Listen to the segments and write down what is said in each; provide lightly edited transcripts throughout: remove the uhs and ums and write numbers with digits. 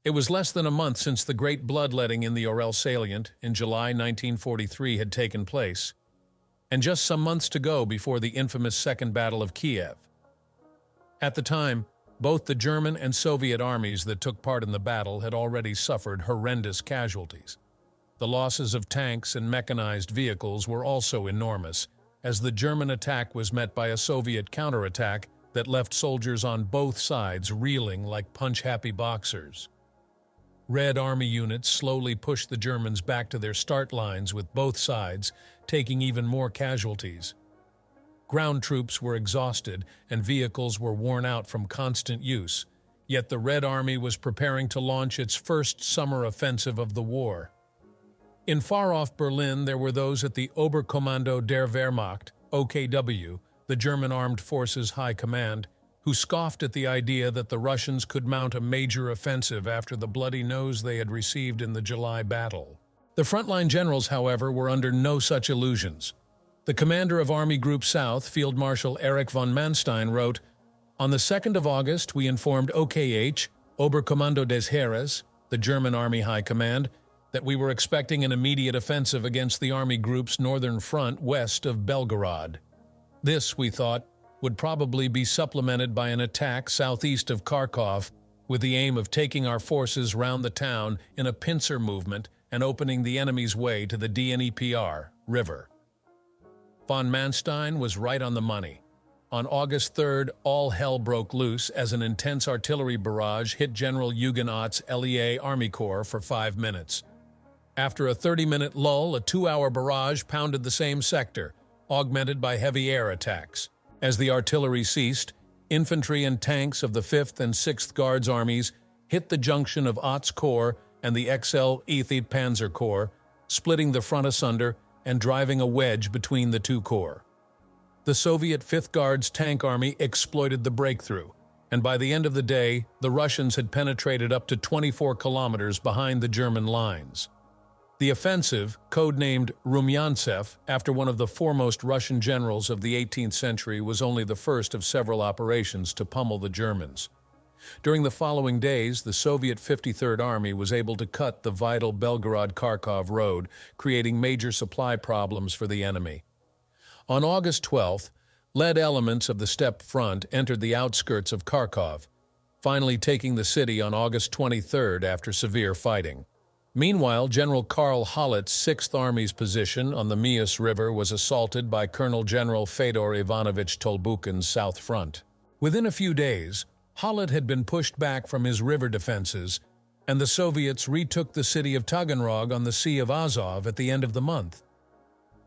It was less than a month since the great bloodletting in the Orel salient in July 1943 had taken place, and just some months to go before the infamous Second Battle of Kiev. At the time, both the German and Soviet armies that took part in the battle had already suffered horrendous casualties. The losses of tanks and mechanized vehicles were also enormous, as the German attack was met by a Soviet counterattack that left soldiers on both sides reeling like punch-happy boxers. Red Army units slowly pushed the Germans back to their start lines, with both sides taking even more casualties. Ground troops were exhausted and vehicles were worn out from constant use, yet the Red Army was preparing to launch its first summer offensive of the war. In far-off Berlin, there were those at the Oberkommando der Wehrmacht, OKW, the German Armed Forces High Command, who scoffed at the idea that the Russians could mount a major offensive after the bloody nose they had received in the July battle. The frontline generals, however, were under no such illusions. The commander of Army Group South, Field Marshal Erich von Manstein, wrote, "On the 2nd of August, we informed OKH, Oberkommando des Heeres, the German Army High Command, that we were expecting an immediate offensive against the Army Group's northern front west of Belgorod. This, we thought, would probably be supplemented by an attack southeast of Kharkov, with the aim of taking our forces round the town in a pincer movement and opening the enemy's way to the Dnepr River." Von Manstein was right on the money. On August 3rd, all hell broke loose as an intense artillery barrage hit General Eugen Ott's LEA Army Corps for 5 minutes. After a 30-minute lull, a 2-hour barrage pounded the same sector, augmented by heavy air attacks. As the artillery ceased, infantry and tanks of the 5th and 6th Guards armies hit the junction of Ott's Corps and the XL Ethied Panzer Corps, splitting the front asunder and driving a wedge between the two corps. The Soviet 5th Guards Tank Army exploited the breakthrough, and by the end of the day, the Russians had penetrated up to 24 kilometers behind the German lines. The offensive, codenamed Rumyantsev after one of the foremost Russian generals of the 18th century, was only the first of several operations to pummel the Germans. During the following days, the Soviet 53rd Army was able to cut the vital Belgorod-Kharkov road, creating major supply problems for the enemy. On August 12th, lead elements of the Steppe Front entered the outskirts of Kharkov, finally taking the city on August 23rd after severe fighting. Meanwhile, General Karl Hollett's 6th Army's position on the Mius River was assaulted by Colonel General Fedor Ivanovich Tolbukin's South Front. Within a few days, Hollett had been pushed back from his river defenses, and the Soviets retook the city of Taganrog on the Sea of Azov at the end of the month.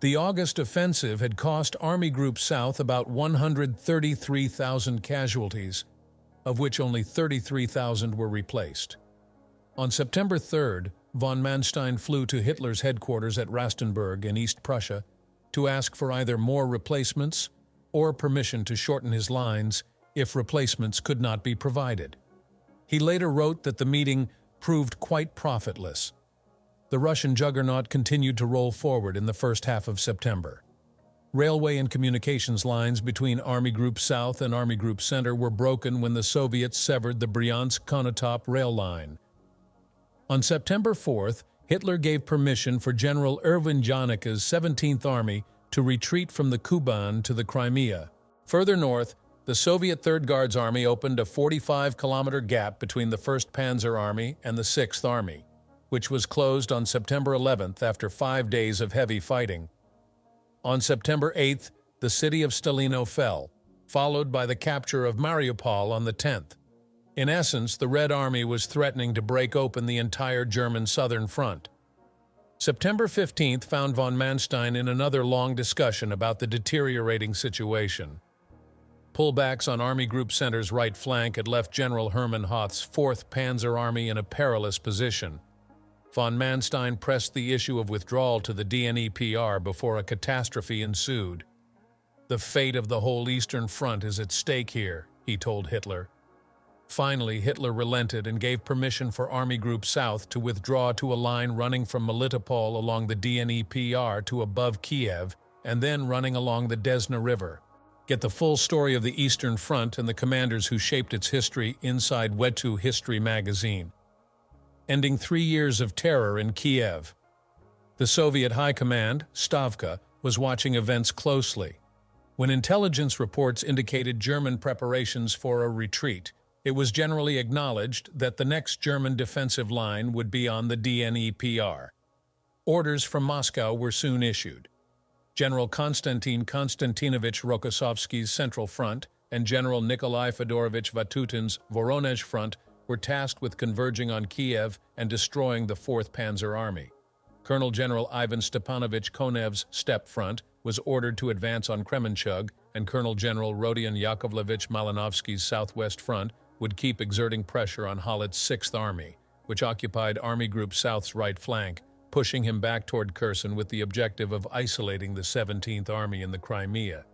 The August offensive had cost Army Group South about 133,000 casualties, of which only 33,000 were replaced. On September 3rd, von Manstein flew to Hitler's headquarters at Rastenburg in East Prussia to ask for either more replacements or permission to shorten his lines if replacements could not be provided. He later wrote that the meeting proved quite profitless. The Russian juggernaut continued to roll forward in the first half of September. Railway and communications lines between Army Group South and Army Group Center were broken when the Soviets severed the Bryansk-Konotop rail line. On September 4th, Hitler gave permission for General Erwin Janika's 17th Army to retreat from the Kuban to the Crimea. Further north, the Soviet 3rd Guards Army opened a 45-kilometer gap between the 1st Panzer Army and the 6th Army, which was closed on September 11th after 5 days of heavy fighting. On September 8th, the city of Stalino fell, followed by the capture of Mariupol on the 10th. In essence, the Red Army was threatening to break open the entire German southern front. September 15th found von Manstein in another long discussion about the deteriorating situation. Pullbacks on Army Group Center's right flank had left General Hermann Hoth's 4th Panzer Army in a perilous position. Von Manstein pressed the issue of withdrawal to the Dnepr before a catastrophe ensued. "The fate of the whole Eastern Front is at stake here," he told Hitler. Finally, Hitler relented and gave permission for Army Group South to withdraw to a line running from Melitopol along the Dnepr to above Kiev and then running along the Desna River. Get the full story of the Eastern Front and the commanders who shaped its history inside WW2 History magazine. ending 3 years of terror in Kiev. The Soviet High Command, Stavka, was watching events closely. When intelligence reports indicated German preparations for a retreat, it was generally acknowledged that the next German defensive line would be on the Dnepr. Orders from Moscow were soon issued. General Konstantin Konstantinovich Rokossovsky's Central Front and General Nikolai Fedorovich Vatutin's Voronezh Front were tasked with converging on Kiev and destroying the 4th Panzer Army. Colonel General Ivan Stepanovich Konev's Steppe Front was ordered to advance on Kremenchug, and Colonel General Rodion Yakovlevich Malinovsky's Southwest Front would keep exerting pressure on Hollett's 6th Army, which occupied Army Group South's right flank, pushing him back toward Kherson with the objective of isolating the 17th Army in the Crimea.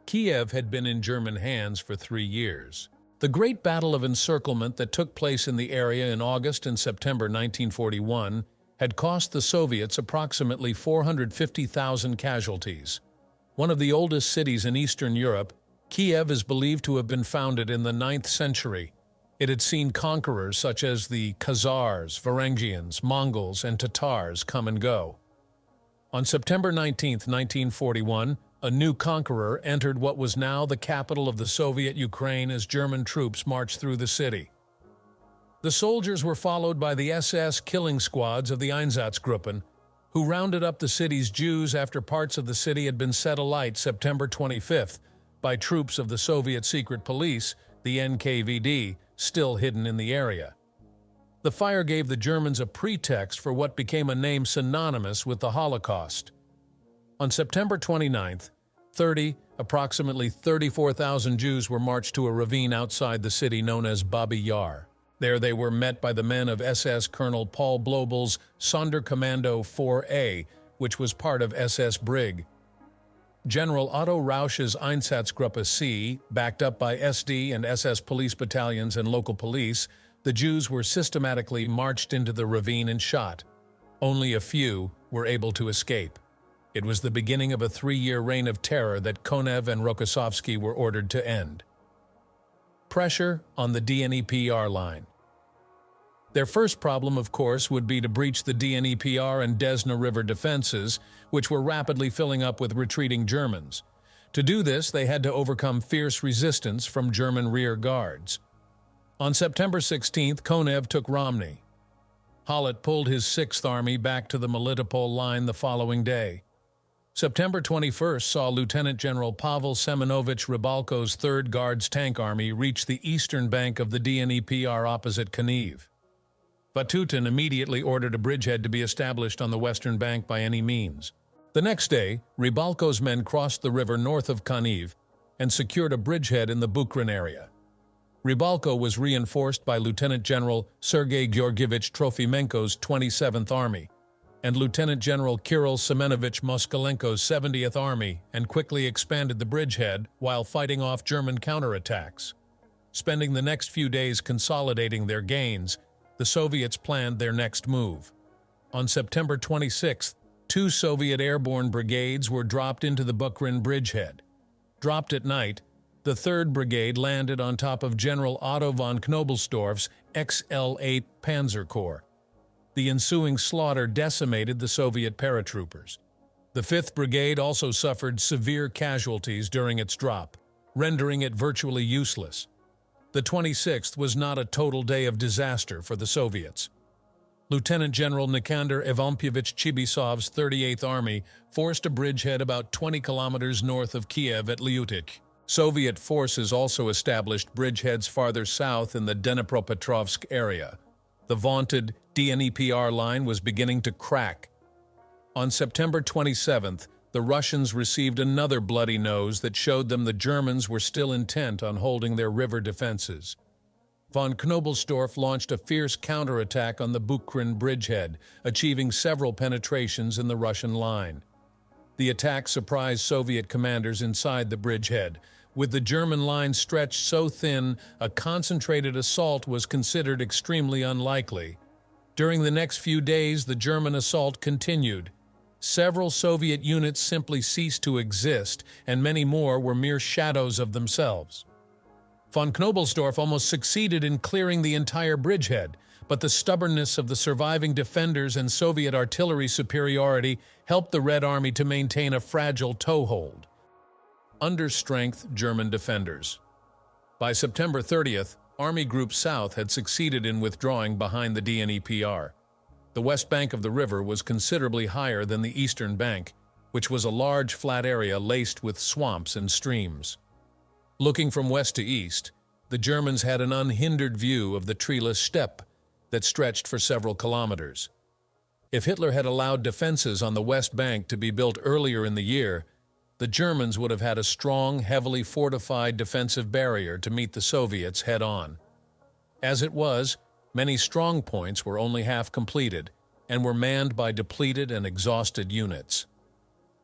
Kiev had been in German hands for 3 years. The Great Battle of Encirclement that took place in the area in August and September 1941 had cost the Soviets approximately 450,000 casualties. One of the oldest cities in Eastern Europe, Kiev is believed to have been founded in the 9th century. It had seen conquerors such as the Khazars, Varangians, Mongols, and Tatars come and go. On September 19, 1941, a new conqueror entered what was now the capital of the Soviet Ukraine as German troops marched through the city. The soldiers were followed by the SS killing squads of the Einsatzgruppen, who rounded up the city's Jews after parts of the city had been set alight September 25th by troops of the Soviet secret police, the NKVD, still hidden in the area. The fire gave the Germans a pretext for what became a name synonymous with the Holocaust. On September 29th, approximately 34,000 Jews were marched to a ravine outside the city known as Babi Yar. There they were met by the men of SS Colonel Paul Blobel's Sonderkommando 4A, which was part of SS Brig. General Otto Rausch's Einsatzgruppe C, backed up by SD and SS police battalions and local police, the Jews were systematically marched into the ravine and shot. Only a few were able to escape. It was the beginning of a 3-year reign of terror that Konev and Rokossovsky were ordered to end. Pressure on the Dnepr line. Their first problem, of course, would be to breach the Dnepr and Desna River defenses, which were rapidly filling up with retreating Germans. To do this, they had to overcome fierce resistance from German rear guards. On September 16th, Konev took Romny. Hollett pulled his 6th Army back to the Melitopol line the following day. September 21st saw Lieutenant General Pavel Semenovich Rybalko's 3rd Guards Tank Army reach the eastern bank of the Dnepr opposite Kiev. Vatutin immediately ordered a bridgehead to be established on the western bank by any means. The next day, Rybalko's men crossed the river north of Kiev and secured a bridgehead in the Bukrin area. Rybalko was reinforced by Lieutenant General Sergei Georgievich Trofimenko's 27th Army and Lieutenant General Kirill Semenovich Moskalenko's 70th Army, and quickly expanded the bridgehead while fighting off German counterattacks. Spending the next few days consolidating their gains, the Soviets planned their next move. On September 26th, 2 Soviet airborne brigades were dropped into the Bukrin bridgehead. Dropped at night, the 3rd Brigade landed on top of General Otto von Knobelsdorff's XL-8 Panzer Corps. The ensuing slaughter decimated the Soviet paratroopers. The 5th Brigade also suffered severe casualties during its drop, rendering it virtually useless. The 26th was not a total day of disaster for the Soviets. Lieutenant General Nikander Ivampyevich Chibisov's 38th Army forced a bridgehead about 20 kilometers north of Kiev at Lyutik. Soviet forces also established bridgeheads farther south in the Dnipropetrovsk area. The vaunted Dnepr line was beginning to crack. On September 27th, the Russians received another bloody nose that showed them the Germans were still intent on holding their river defenses. Von Knobelsdorff launched a fierce counterattack on the Bukrin bridgehead, achieving several penetrations in the Russian line. The attack surprised Soviet commanders inside the bridgehead. With the German line stretched so thin, a concentrated assault was considered extremely unlikely. During the next few days, the German assault continued. Several Soviet units simply ceased to exist, and many more were mere shadows of themselves. Von Knobelsdorff almost succeeded in clearing the entire bridgehead, but the stubbornness of the surviving defenders and Soviet artillery superiority helped the Red Army to maintain a fragile toehold. Understrength German defenders. By September 30th, Army Group South had succeeded in withdrawing behind the DNEPR. The west bank of the river was considerably higher than the eastern bank, which was a large flat area laced with swamps and streams. Looking from west to east, the Germans had an unhindered view of the treeless steppe that stretched for several kilometers. If Hitler had allowed defenses on the west bank to be built earlier in the year, the Germans would have had a strong, heavily fortified defensive barrier to meet the Soviets head-on. As it was, many strong points were only half completed and were manned by depleted and exhausted units.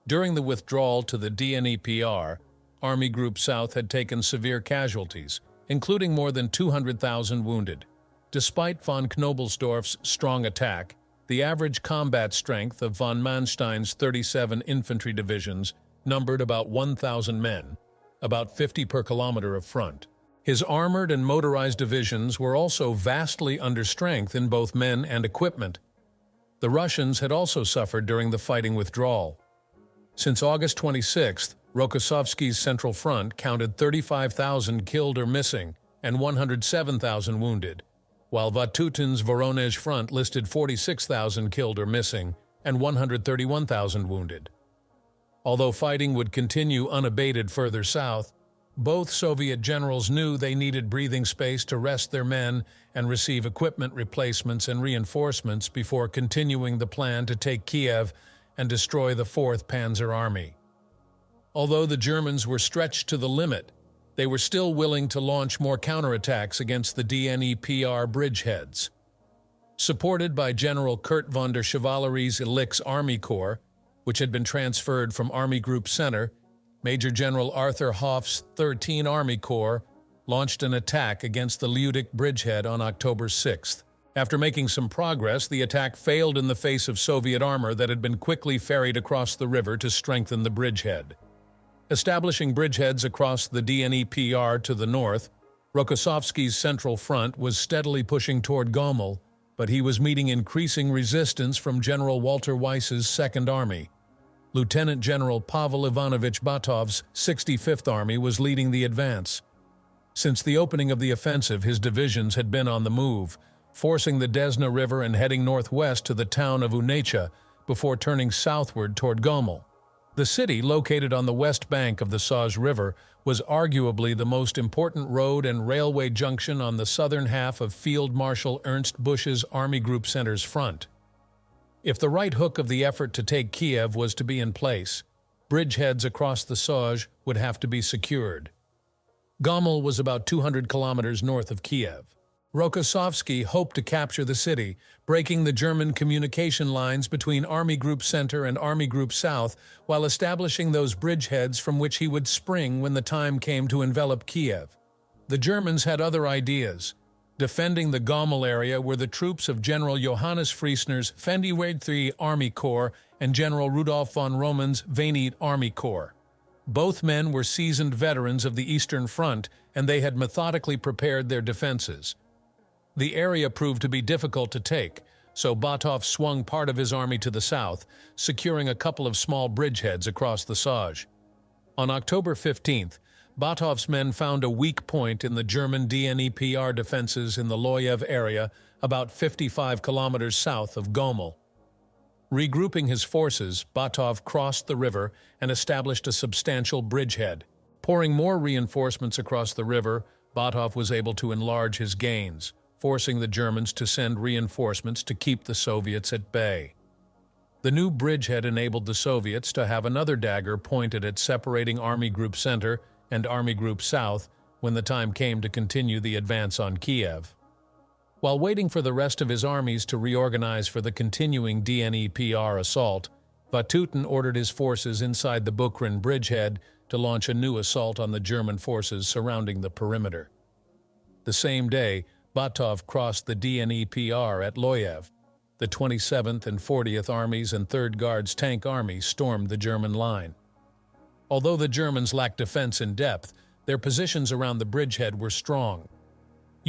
During the withdrawal to the DNEPR, Army Group South had taken severe casualties, including more than 200,000 wounded. Despite von Knobelsdorff's strong attack, the average combat strength of von Manstein's 37 infantry divisions numbered about 1,000 men, about 50 per kilometer of front. His armored and motorized divisions were also vastly under strength in both men and equipment. The Russians had also suffered during the fighting withdrawal. Since August 26th, Rokossovsky's Central Front counted 35,000 killed or missing and 107,000 wounded, while Vatutin's Voronezh Front listed 46,000 killed or missing and 131,000 wounded. Although fighting would continue unabated further south, both Soviet generals knew they needed breathing space to rest their men and receive equipment replacements and reinforcements before continuing the plan to take Kiev and destroy the 4th Panzer Army. Although the Germans were stretched to the limit, they were still willing to launch more counterattacks against the DNEPR bridgeheads. Supported by General Kurt von der Chevalery's Illich's Army Corps, which had been transferred from Army Group Center, Major General Arthur Hoff's 13 Army Corps launched an attack against the Leutich bridgehead on October 6th. After making some progress, the attack failed in the face of Soviet armor that had been quickly ferried across the river to strengthen the bridgehead. Establishing bridgeheads across the DNEPR to the north, Rokossovsky's Central Front was steadily pushing toward Gomel, but he was meeting increasing resistance from General Walter Weiss's Second Army. Lieutenant General Pavel Ivanovich Batov's 65th Army was leading the advance. Since the opening of the offensive, his divisions had been on the move, forcing the Desna River and heading northwest to the town of Unecha before turning southward toward Gomel. The city, located on the west bank of the Saj River, was arguably the most important road and railway junction on the southern half of Field Marshal Ernst Busch's Army Group Center's front. If the right hook of the effort to take Kiev was to be in place, bridgeheads across the Saj would have to be secured. Gomel was about 200 kilometers north of Kiev. Rokossovsky hoped to capture the city, breaking the German communication lines between Army Group Center and Army Group South, while establishing those bridgeheads from which he would spring when the time came to envelop Kiev. The Germans had other ideas. Defending the Gomel area were the troops of General Johannes Friesner's 53 Army Corps and General Rudolf von Roman's Vainite Army Corps. Both men were seasoned veterans of the Eastern Front, and they had methodically prepared their defenses. The area proved to be difficult to take, so Batov swung part of his army to the south, securing a couple of small bridgeheads across the Saj. On October 15th, Batov's men found a weak point in the German DNEPR defenses in the Loyev area, about 55 kilometers south of Gomel. Regrouping his forces, Batov crossed the river and established a substantial bridgehead. Pouring more reinforcements across the river, Batov was able to enlarge his gains, forcing the Germans to send reinforcements to keep the Soviets at bay. The new bridgehead enabled the Soviets to have another dagger pointed at separating Army Group Center and Army Group South when the time came to continue the advance on Kiev. While waiting for the rest of his armies to reorganize for the continuing DNEPR assault, Vatutin ordered his forces inside the Bukrin bridgehead to launch a new assault on the German forces surrounding the perimeter. The same day, Batov crossed the DNEPR at Loyev. The 27th and 40th Armies and 3rd Guards Tank Army stormed the German line. Although the Germans lacked defense in depth, their positions around the bridgehead were strong.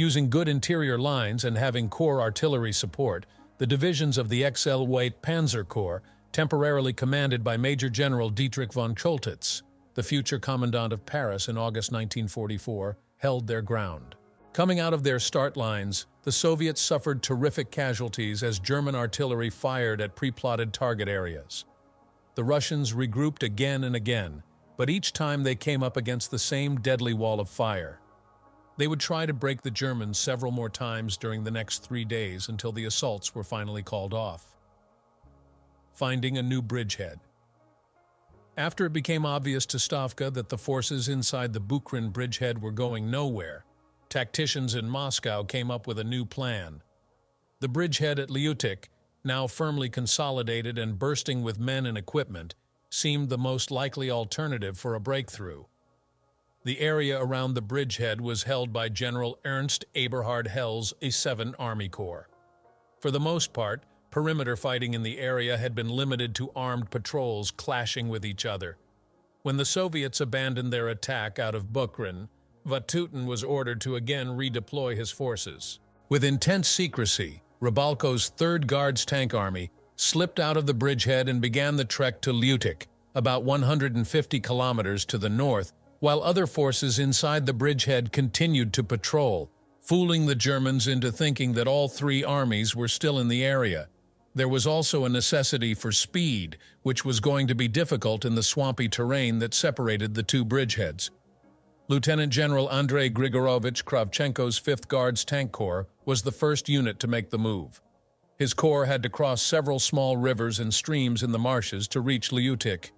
Using good interior lines and having corps artillery support, the divisions of the XL White Panzer Corps, temporarily commanded by Major General Dietrich von Choltitz, the future commandant of Paris in August 1944, held their ground. Coming out of their start lines, the Soviets suffered terrific casualties as German artillery fired at pre-plotted target areas. The Russians regrouped again and again, but each time they came up against the same deadly wall of fire. They would try to break the Germans several more times during the next 3 days until the assaults were finally called off. Finding a new bridgehead. After it became obvious to Stavka that the forces inside the Bukrin bridgehead were going nowhere, tacticians in Moscow came up with a new plan. The bridgehead at Liutik, now firmly consolidated and bursting with men and equipment, seemed the most likely alternative for a breakthrough. The area around the bridgehead was held by General Ernst Eberhard Hell's A7 Army Corps. For the most part, perimeter fighting in the area had been limited to armed patrols clashing with each other. When the Soviets abandoned their attack out of Bukrin, Vatutin was ordered to again redeploy his forces. With intense secrecy, Rybalko's 3rd Guards Tank Army slipped out of the bridgehead and began the trek to Liutik, about 150 kilometers to the north, while other forces inside the bridgehead continued to patrol, fooling the Germans into thinking that all 3 armies were still in the area. There was also a necessity for speed, which was going to be difficult in the swampy terrain that separated the 2 bridgeheads. Lieutenant General Andrei Grigorovich Kravchenko's 5th Guards Tank Corps was the first unit to make the move. His corps had to cross several small rivers and streams in the marshes to reach Liutik.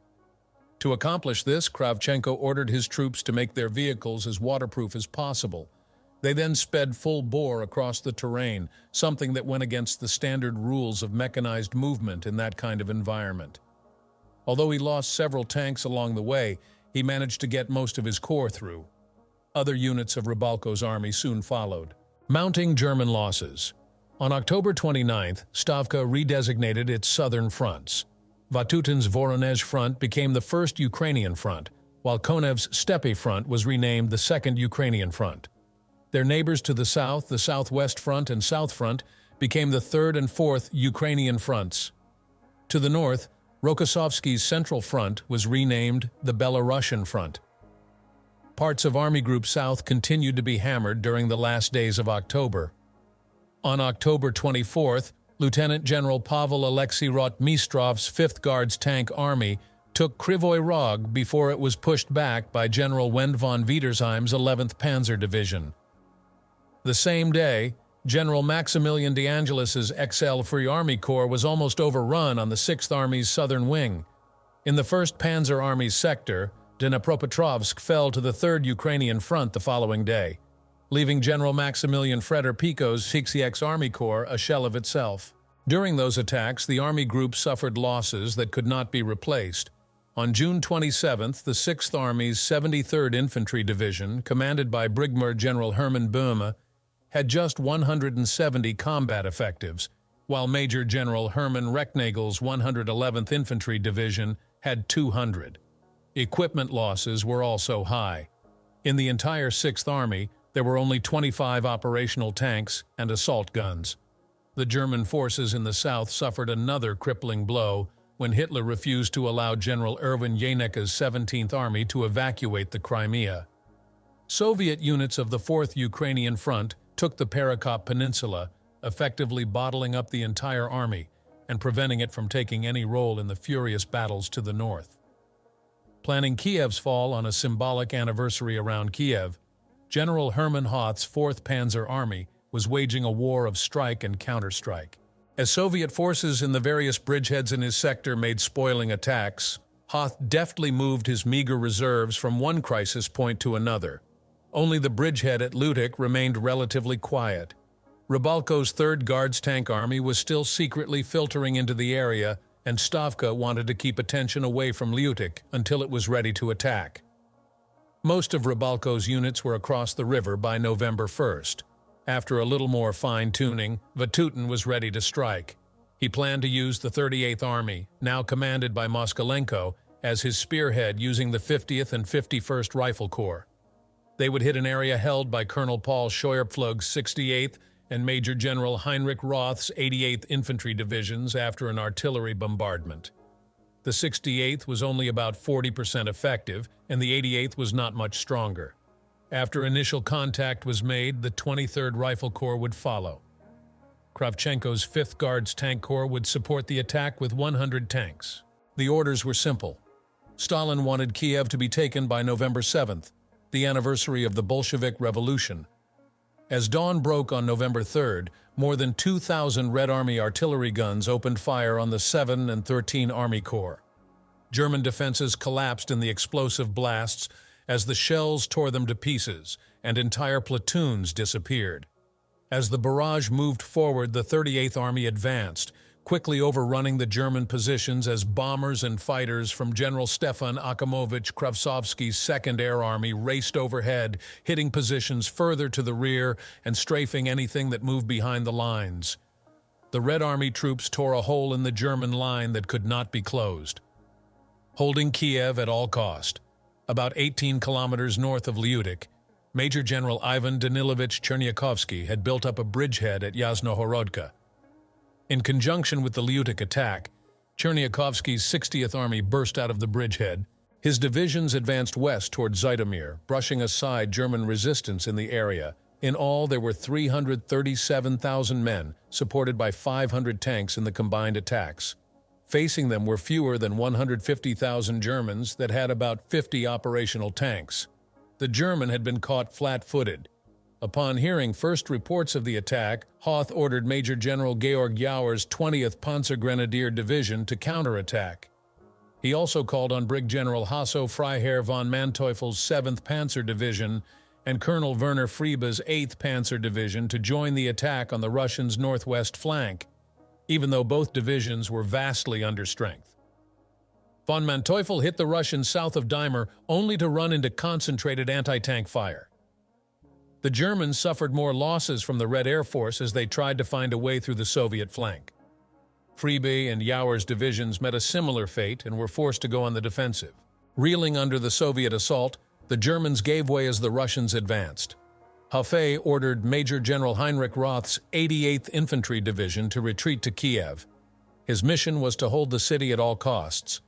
To accomplish this, Kravchenko ordered his troops to make their vehicles as waterproof as possible. They then sped full bore across the terrain, something that went against the standard rules of mechanized movement in that kind of environment. Although he lost several tanks along the way, he managed to get most of his corps through. Other units of Rybalko's army soon followed. Mounting German losses. On October 29th, Stavka redesignated its southern fronts. Vatutin's Voronezh Front became the 1st Ukrainian Front, while Konev's Steppe Front was renamed the 2nd Ukrainian Front. Their neighbors to the south, the Southwest Front and South Front, became the 3rd and 4th Ukrainian Fronts. To the north, Rokossovsky's Central Front was renamed the Belarusian Front. Parts of Army Group South continued to be hammered during the last days of October. On October 24th, Lieutenant General Pavel Alexei Rotmistrov's 5th Guards Tank Army took Krivoy Rog before it was pushed back by General Wend von Wiedersheim's 11th Panzer Division. The same day, General Maximilian de Angelis's XL Free Army Corps was almost overrun on the 6th Army's southern wing. In the 1st Panzer Army's sector, Dnipropetrovsk fell to the 3rd Ukrainian Front the following day, leaving General Maximilian Fredor-Pico's 6th Army Corps a shell of itself. During those attacks, the Army Group suffered losses that could not be replaced. On June 27th, the 6th Army's 73rd Infantry Division, commanded by Brigadier General Hermann Böhme, had just 170 combat effectives, while Major General Hermann Recknagel's 111th Infantry Division had 200. Equipment losses were also high. In the entire 6th Army, there were only 25 operational tanks and assault guns. The German forces in the south suffered another crippling blow when Hitler refused to allow General Erwin Janecka's 17th Army to evacuate the Crimea. Soviet units of the 4th Ukrainian Front took the Perekop Peninsula, effectively bottling up the entire army and preventing it from taking any role in the furious battles to the north. Planning Kiev's fall on a symbolic anniversary around Kiev, General Hermann Hoth's 4th Panzer Army was waging a war of strike and counterstrike. As Soviet forces in the various bridgeheads in his sector made spoiling attacks, Hoth deftly moved his meager reserves from one crisis point to another. Only the bridgehead at Liutik remained relatively quiet. Rybalko's 3rd Guards Tank Army was still secretly filtering into the area, and Stavka wanted to keep attention away from Liutik until it was ready to attack. Most of Rybalko's units were across the river by November 1st. After a little more fine-tuning, Vatutin was ready to strike. He planned to use the 38th Army, now commanded by Moskalenko, as his spearhead using the 50th and 51st Rifle Corps. They would hit an area held by Colonel Paul Scheuerpflug's 68th and Major General Heinrich Roth's 88th Infantry Divisions after an artillery bombardment. The 68th was only about 40% effective, and the 88th was not much stronger. After initial contact was made, the 23rd Rifle Corps would follow. Kravchenko's 5th Guards Tank Corps would support the attack with 100 tanks. The orders were simple. Stalin wanted Kiev to be taken by November 7th, the anniversary of the Bolshevik Revolution. As dawn broke on November 3rd, more than 2,000 Red Army artillery guns opened fire on the 7 and 13 Army Corps. German defenses collapsed in the explosive blasts as the shells tore them to pieces, and entire platoons disappeared. As the barrage moved forward, the 38th Army advanced, quickly overrunning the German positions as bombers and fighters from General Stefan Akimovich Krasovsky's 2nd Air Army raced overhead, hitting positions further to the rear and strafing anything that moved behind the lines. The Red Army troops tore a hole in the German line that could not be closed. Holding Kiev at all cost, about 18 kilometers north of Lyutik, Major General Ivan Danilovich Cherniakovsky had built up a bridgehead at Yasnohorodka. In conjunction with the Lyutik attack, Cherniakovsky's 60th Army burst out of the bridgehead. His divisions advanced west toward Zhitomir, brushing aside German resistance in the area. In all, there were 337,000 men, supported by 500 tanks in the combined attacks. Facing them were fewer than 150,000 Germans that had about 50 operational tanks. The German had been caught flat-footed. Upon hearing first reports of the attack, Hoth ordered Major General Georg Jauer's 20th Panzergrenadier Division to counterattack. He also called on Brig General Hasso Freiherr von Manteuffel's 7th Panzer Division and Colonel Werner Friebe's 8th Panzer Division to join the attack on the Russians' northwest flank, even though both divisions were vastly under strength. Von Manteuffel hit the Russians south of Dymir only to run into concentrated anti-tank fire. The Germans suffered more losses from the Red Air Force as they tried to find a way through the Soviet flank. Friebe and Jauer's divisions met a similar fate and were forced to go on the defensive. Reeling under the Soviet assault, the Germans gave way as the Russians advanced. Hofe ordered Major General Heinrich Roth's 88th Infantry Division to retreat to Kiev. His mission was to hold the city at all costs.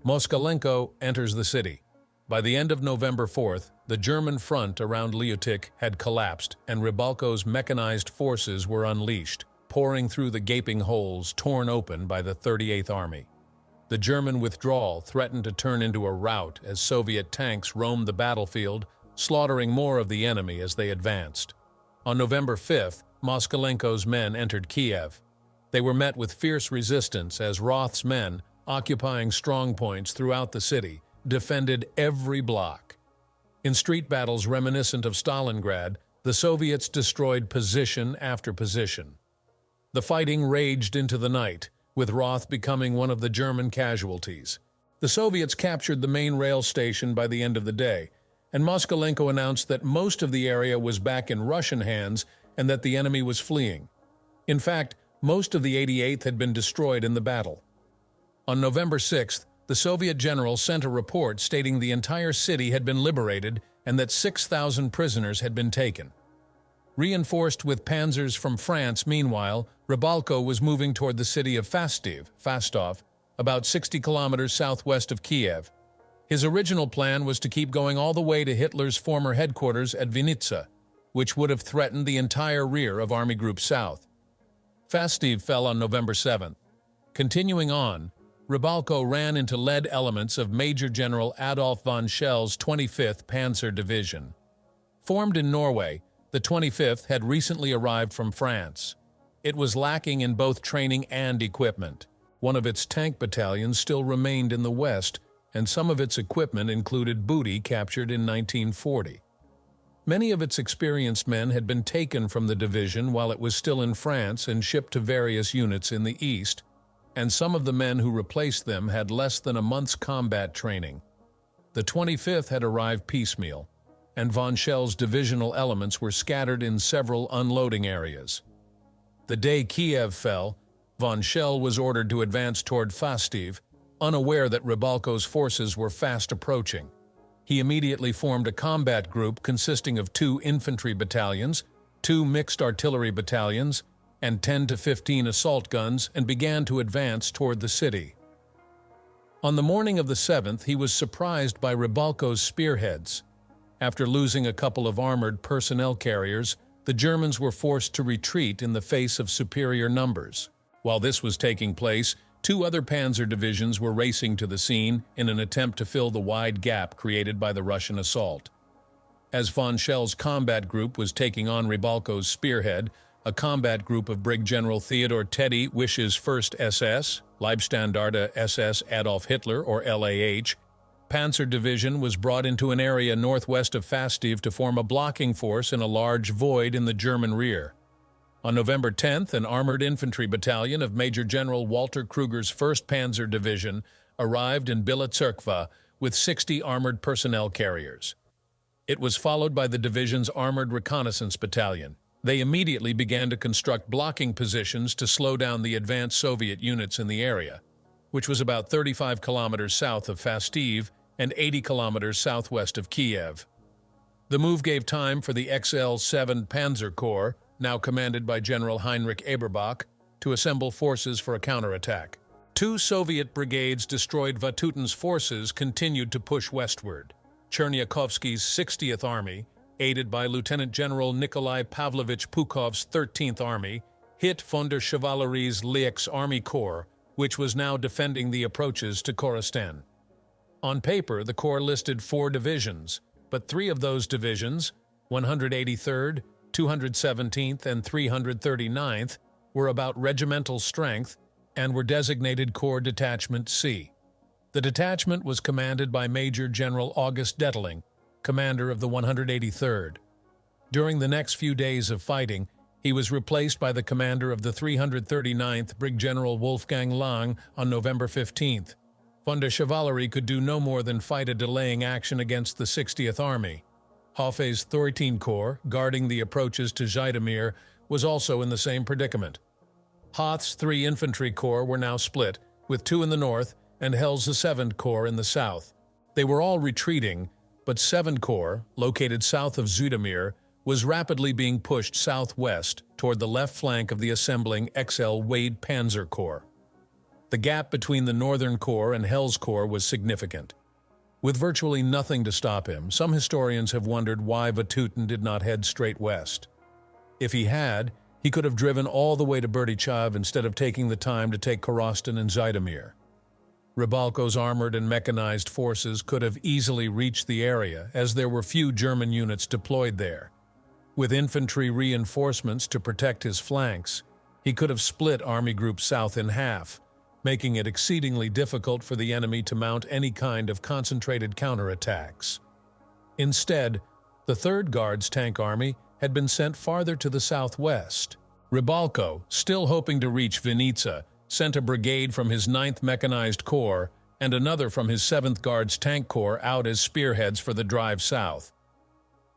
Moskalenko enters the city. By the end of November 4th, the German front around Lyutik had collapsed, and Rybalko's mechanized forces were unleashed, pouring through the gaping holes torn open by the 38th Army. The German withdrawal threatened to turn into a rout as Soviet tanks roamed the battlefield, slaughtering more of the enemy as they advanced. On November 5th, Moskalenko's men entered Kiev. They were met with fierce resistance as Roth's men, occupying strongpoints throughout the city, defended every block. In street battles reminiscent of Stalingrad, the Soviets destroyed position after position. The fighting raged into the night, with Roth becoming one of the German casualties. The Soviets captured the main rail station by the end of the day, and Moskalenko announced that most of the area was back in Russian hands and that the enemy was fleeing. In fact, most of the 88th had been destroyed in the battle. On November 6th, the Soviet general sent a report stating the entire city had been liberated and that 6,000 prisoners had been taken. Reinforced with panzers from France, meanwhile, Rybalko was moving toward the city of Fastov, about 60 kilometers southwest of Kiev. His original plan was to keep going all the way to Hitler's former headquarters at Vinnytsia, which would have threatened the entire rear of Army Group South. Fastov fell on November 7th. Continuing on, Rybalko ran into lead elements of Major General Adolf von Schell's 25th Panzer Division. Formed in Norway, the 25th had recently arrived from France. It was lacking in both training and equipment. One of its tank battalions still remained in the West, and some of its equipment included booty captured in 1940. Many of its experienced men had been taken from the division while it was still in France and shipped to various units in the East, and some of the men who replaced them had less than a month's combat training. The 25th had arrived piecemeal, and von Schell's divisional elements were scattered in several unloading areas. The day Kiev fell, von Schell was ordered to advance toward Fastov, unaware that Rybalko's forces were fast approaching. He immediately formed a combat group consisting of 2 infantry battalions, 2 mixed artillery battalions, and 10 to 15 assault guns and began to advance toward the city. On the morning of the 7th, he was surprised by Rybalko's spearheads. After losing a couple of armored personnel carriers, the Germans were forced to retreat in the face of superior numbers. While this was taking place, 2 other panzer divisions were racing to the scene in an attempt to fill the wide gap created by the Russian assault. As von Schell's combat group was taking on Rybalko's spearhead, a combat group of Brig General Theodor Teddy Wisch's 1st SS, Leibstandarte SS Adolf Hitler, or LAH, Panzer Division was brought into an area northwest of Fastiv to form a blocking force in a large void in the German rear. On November 10th, an armored infantry battalion of Major General Walter Kruger's 1st Panzer Division arrived in Bila Tserkva with 60 armored personnel carriers. It was followed by the division's armored reconnaissance battalion. They immediately began to construct blocking positions to slow down the advanced Soviet units in the area, which was about 35 kilometers south of Fastiv and 80 kilometers southwest of Kiev. The move gave time for the XL-7 Panzer Corps, now commanded by General Heinrich Eberbach, to assemble forces for a counterattack. 2 Soviet brigades destroyed Vatutin's forces continued to push westward. Cherniakovsky's 60th Army, aided by Lieutenant General Nikolai Pavlovich Pukov's 13th Army, hit von der Chevallerie's Leix Army Corps, which was now defending the approaches to Korosten. On paper, the Corps listed 4 divisions, but 3 of those divisions, 183rd, 217th, and 339th, were about regimental strength and were designated Corps Detachment C. The detachment was commanded by Major General August Detteling, commander of the 183rd. During the next few days of fighting, he was replaced by the commander of the 339th, Brig General Wolfgang Lang, on November 15th. Von der Chevalerie could do no more than fight a delaying action against the 60th Army. Hoffe's 13th Corps, guarding the approaches to Zhitomir, was also in the same predicament. Hoth's 3 infantry corps were now split, with 2 in the north and Hell's 7th Corps in the south. They were all retreating, but 7th Corps, located south of Zhitomir, was rapidly being pushed southwest toward the left flank of the assembling XL Wade Panzer Corps. The gap between the Northern Corps and Hell's Corps was significant. With virtually nothing to stop him, some historians have wondered why Vatutin did not head straight west. If he had, he could have driven all the way to Berdichav instead of taking the time to take Korosten and Zhitomir. Rybalko's armored and mechanized forces could have easily reached the area, as there were few German units deployed there. With infantry reinforcements to protect his flanks, he could have split Army Group South in half, making it exceedingly difficult for the enemy to mount any kind of concentrated counterattacks. Instead, the 3rd Guards Tank Army had been sent farther to the southwest. Rybalko, still hoping to reach Vinnitsa, sent a brigade from his 9th Mechanized Corps and another from his 7th Guards Tank Corps out as spearheads for the drive south.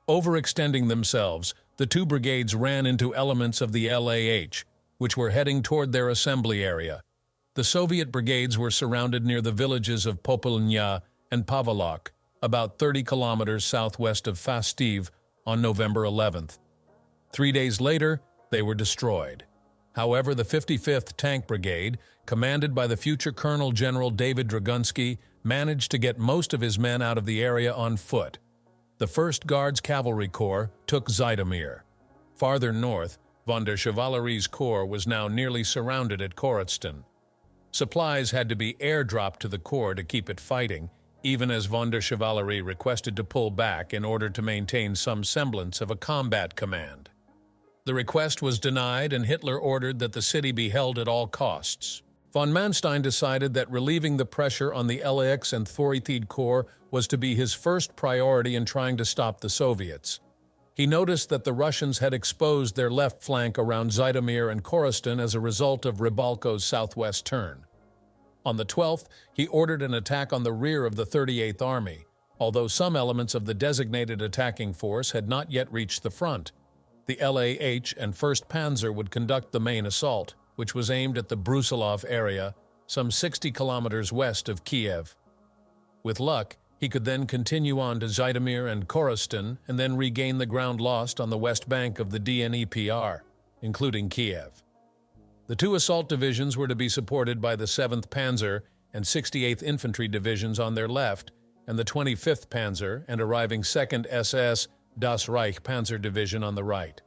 Overextending themselves, the 2 brigades ran into elements of the LAH, which were heading toward their assembly area. The Soviet brigades were surrounded near the villages of Popolnya and Pavolok, about 30 kilometers southwest of Fastiv, on November 11th. 3 days later, they were destroyed. However, the 55th Tank Brigade, commanded by the future Colonel General David Dragunsky, managed to get most of his men out of the area on foot. The 1st Guards Cavalry Corps took Zhitomir. Farther north, von der Chevallerie's corps was now nearly surrounded at Korosten. Supplies had to be airdropped to the corps to keep it fighting, even as von der Chevalerie requested to pull back in order to maintain some semblance of a combat command. The request was denied, and Hitler ordered that the city be held at all costs. Von Manstein decided that relieving the pressure on the LAX and 33rd Corps was to be his first priority in trying to stop the Soviets. He noticed that the Russians had exposed their left flank around Zhitomir and Korosten as a result of Rybalko's southwest turn. On the 12th, he ordered an attack on the rear of the 38th Army, although some elements of the designated attacking force had not yet reached the front. The LAH and 1st Panzer would conduct the main assault, which was aimed at the Brusilov area, some 60 kilometers west of Kiev. With luck, He could then continue on to Zhitomir and Korostan and then regain the ground lost on the west bank of the Dnepr, including Kiev. The two assault divisions were to be supported by the 7th Panzer and 68th Infantry Divisions on their left, and the 25th Panzer and arriving 2nd SS Das Reich Panzer Division on the right.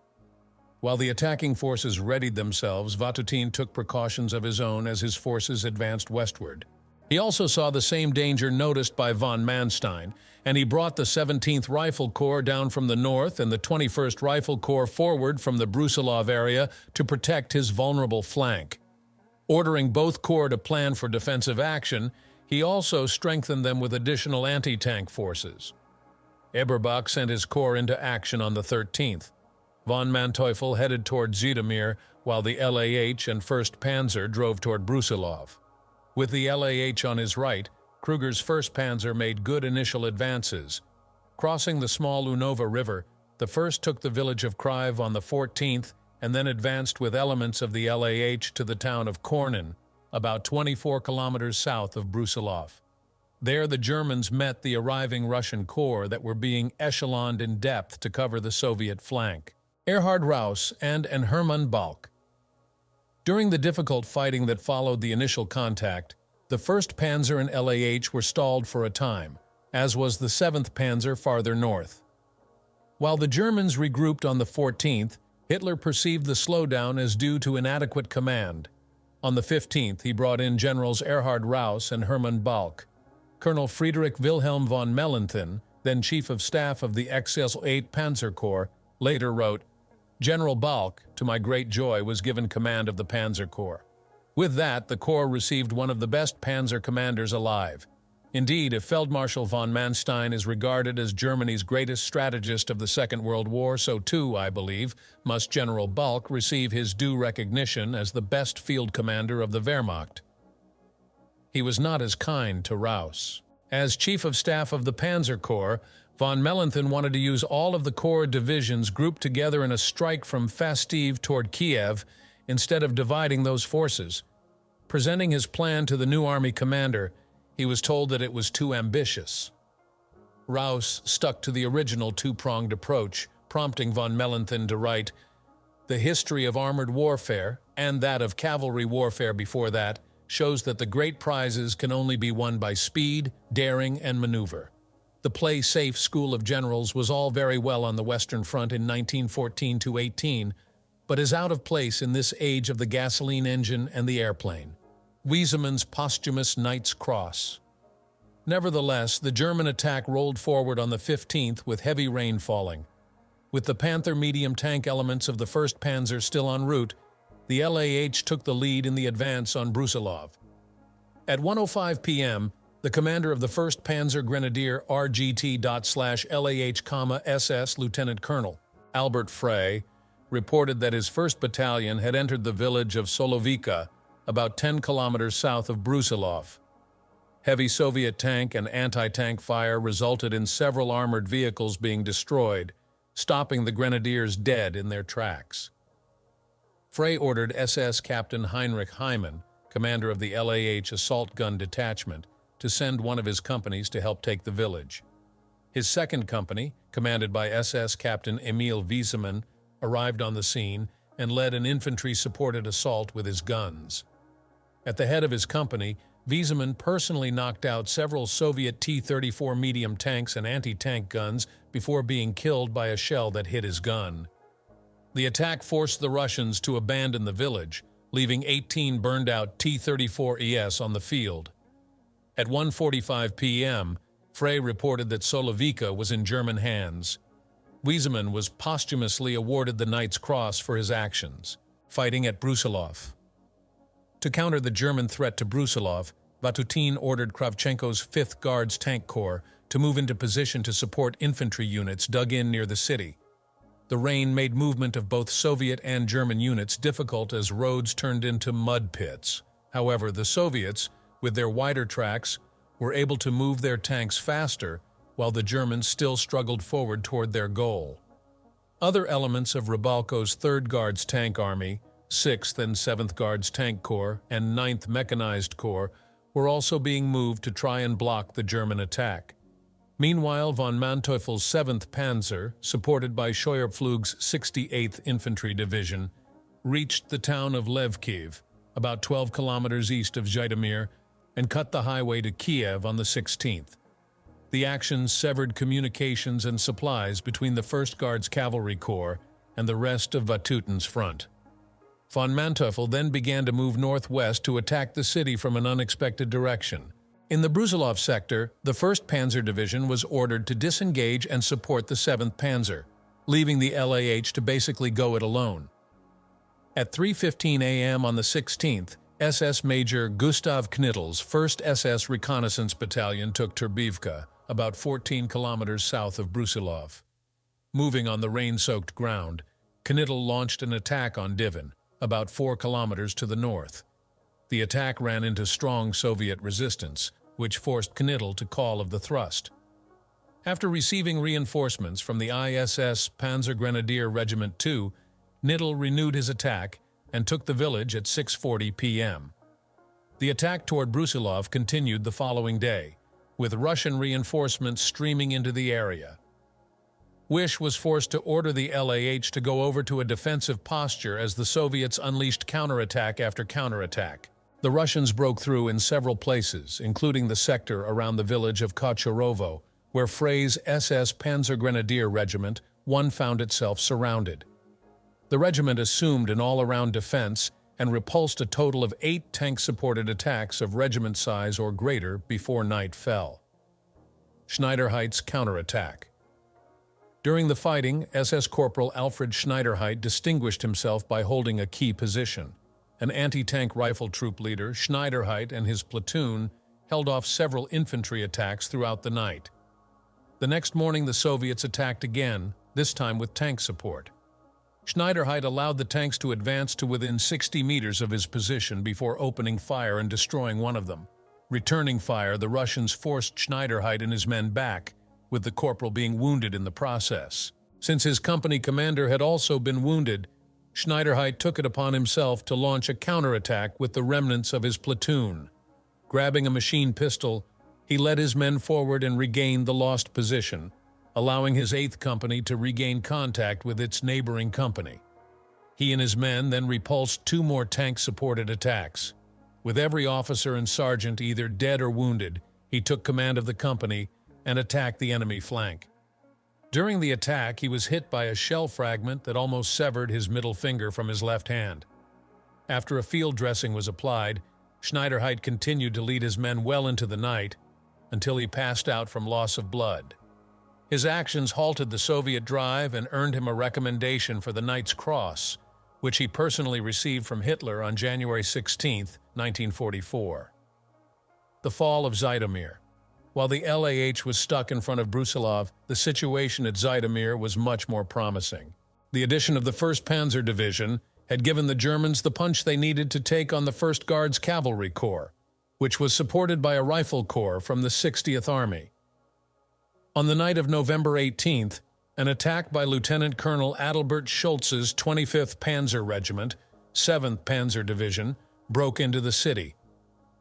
While the attacking forces readied themselves, Vatutin took precautions of his own as his forces advanced westward. He also saw the same danger noticed by von Manstein, and he brought the 17th Rifle Corps down from the north and the 21st Rifle Corps forward from the Brusilov area to protect his vulnerable flank. Ordering both corps to plan for defensive action, he also strengthened them with additional anti-tank forces. Eberbach sent his corps into action on the 13th. Von Manteuffel headed toward Zhitomir, while the LAH and 1st Panzer drove toward Brusilov. With the LAH on his right, Kruger's 1st Panzer made good initial advances. Crossing the small Unova River, the 1st took the village of Kiev on the 14th and then advanced with elements of the LAH to the town of Kornin, about 24 kilometers south of Brusilov. There the Germans met the arriving Russian corps that were being echeloned in depth to cover the Soviet flank. Erhard Raus and Hermann Balck. During the difficult fighting that followed the initial contact, the 1st Panzer and LAH were stalled for a time, as was the 7th Panzer farther north. While the Germans regrouped on the 14th, Hitler perceived the slowdown as due to inadequate command. On the 15th, he brought in Generals Erhard Raus and Hermann Balck. Colonel Friedrich Wilhelm von Mellenthin, then Chief of Staff of the XL 8 Panzer Corps, later wrote, "General Balck, to my great joy, was given command of the Panzer Corps. With that, the Corps received one of the best panzer commanders alive. Indeed, if Feldmarschall von Manstein is regarded as Germany's greatest strategist of the Second World War, so too, I believe, must General Balck receive his due recognition as the best field commander of the Wehrmacht." He was not as kind to Raus. As Chief of Staff of the Panzer Corps, von Mellenthin wanted to use all of the Corps divisions grouped together in a strike from Fastiv toward Kiev instead of dividing those forces. Presenting his plan to the new army commander, he was told that it was too ambitious. Raus stuck to the original two-pronged approach, prompting von Mellenthin to write, "The history of armored warfare, and that of cavalry warfare before that, shows that the great prizes can only be won by speed, daring, and maneuver. The play-safe school of generals was all very well on the Western Front in 1914–18, but is out of place in this age of the gasoline engine and the airplane." Wiesemann's posthumous Knight's Cross. Nevertheless, the German attack rolled forward on the 15th with heavy rain falling. With the Panther medium tank elements of the 1st Panzer still en route, the LAH took the lead in the advance on Brusilov. At 1:05 p.m., the commander of the 1st Panzer Grenadier RGT/LAH, Lieutenant Colonel Albert Frey reported that his 1st Battalion had entered the village of Solovica, about 10 kilometers south of Brusilov. Heavy Soviet tank and anti-tank fire resulted in several armored vehicles being destroyed, stopping the grenadiers dead in their tracks. Frey ordered SS Captain Heinrich Heimann, commander of the LAH Assault Gun Detachment, to send one of his companies to help take the village. His 2nd company, commanded by SS Captain Emil Wiesemann, arrived on the scene and led an infantry-supported assault with his guns. At the head of his company, Wiesemann personally knocked out several Soviet T-34 medium tanks and anti-tank guns before being killed by a shell that hit his gun. The attack forced the Russians to abandon the village, leaving 18 burned-out T-34Es on the field. At 1:45 p.m., Frey reported that Solovica was in German hands. Wiesemann was posthumously awarded the Knight's Cross for his actions, fighting at Brusilov. To counter the German threat to Brusilov, Vatutin ordered Kravchenko's 5th Guards Tank Corps to move into position to support infantry units dug in near the city. The rain made movement of both Soviet and German units difficult as roads turned into mud pits. However, the Soviets, with their wider tracks, were able to move their tanks faster, while the Germans still struggled forward toward their goal. Other elements of Rybalko's 3rd Guards Tank Army, 6th and 7th Guards Tank Corps, and 9th Mechanized Corps were also being moved to try and block the German attack. Meanwhile, von Manteuffel's 7th Panzer, supported by Scheuerpflug's 68th Infantry Division, reached the town of Kiev, about 12 kilometers east of Zhitomir, and cut the highway to Kiev on the 16th. The actions severed communications and supplies between the 1st Guards Cavalry Corps and the rest of Vatutin's front. Von Manteuffel then began to move northwest to attack the city from an unexpected direction. In the Brusilov sector, the 1st Panzer Division was ordered to disengage and support the 7th Panzer, leaving the LAH to basically go it alone. At 3:15 a.m. on the 16th, SS Major Gustav Knittel's 1st SS Reconnaissance Battalion took Turbivka, about 14 kilometers south of Brusilov. Moving on the rain-soaked ground, Knittel launched an attack on Divin, about 4 kilometers to the north. The attack ran into strong Soviet resistance, which forced Knittel to call of the thrust. After receiving reinforcements from the ISS Panzergrenadier Regiment 2, Knittel renewed his attack and took the village at 6:40 p.m. The attack toward Brusilov continued the following day, with Russian reinforcements streaming into the area. Wysch was forced to order the LAH to go over to a defensive posture as the Soviets unleashed counterattack after counterattack. The Russians broke through in several places, including the sector around the village of Kocharovo, where Frey's SS Panzergrenadier Regiment 1 found itself surrounded. The regiment assumed an all-around defense and repulsed a total of 8 tank-supported attacks of regiment size or greater before night fell. Schneiderheit's counterattack. During the fighting, SS Corporal Alfred Schneiderheit distinguished himself by holding a key position. An anti-tank rifle troop leader, Schneiderheit, and his platoon held off several infantry attacks throughout the night. The next morning, the Soviets attacked again, this time with tank support. Schneiderheit allowed the tanks to advance to within 60 meters of his position before opening fire and destroying one of them. Returning fire, the Russians forced Schneiderheit and his men back, with the corporal being wounded in the process. Since his company commander had also been wounded, Schneiderheit took it upon himself to launch a counterattack with the remnants of his platoon. Grabbing a machine pistol, he led his men forward and regained the lost position, allowing his 8th Company to regain contact with its neighboring company. He and his men then repulsed 2 more tank-supported attacks. With every officer and sergeant either dead or wounded, he took command of the company and attacked the enemy flank. During the attack, he was hit by a shell fragment that almost severed his middle finger from his left hand. After a field dressing was applied, Schneiderheit continued to lead his men well into the night until he passed out from loss of blood. His actions halted the Soviet drive and earned him a recommendation for the Knight's Cross, which he personally received from Hitler on January 16, 1944. The fall of Zhitomir. While the LAH was stuck in front of Brusilov, the situation at Zhitomir was much more promising. The addition of the 1st Panzer Division had given the Germans the punch they needed to take on the 1st Guards Cavalry Corps, which was supported by a rifle corps from the 60th Army. On the night of November 18th, an attack by Lieutenant Colonel Adalbert Schultz's 25th Panzer Regiment, 7th Panzer Division, broke into the city.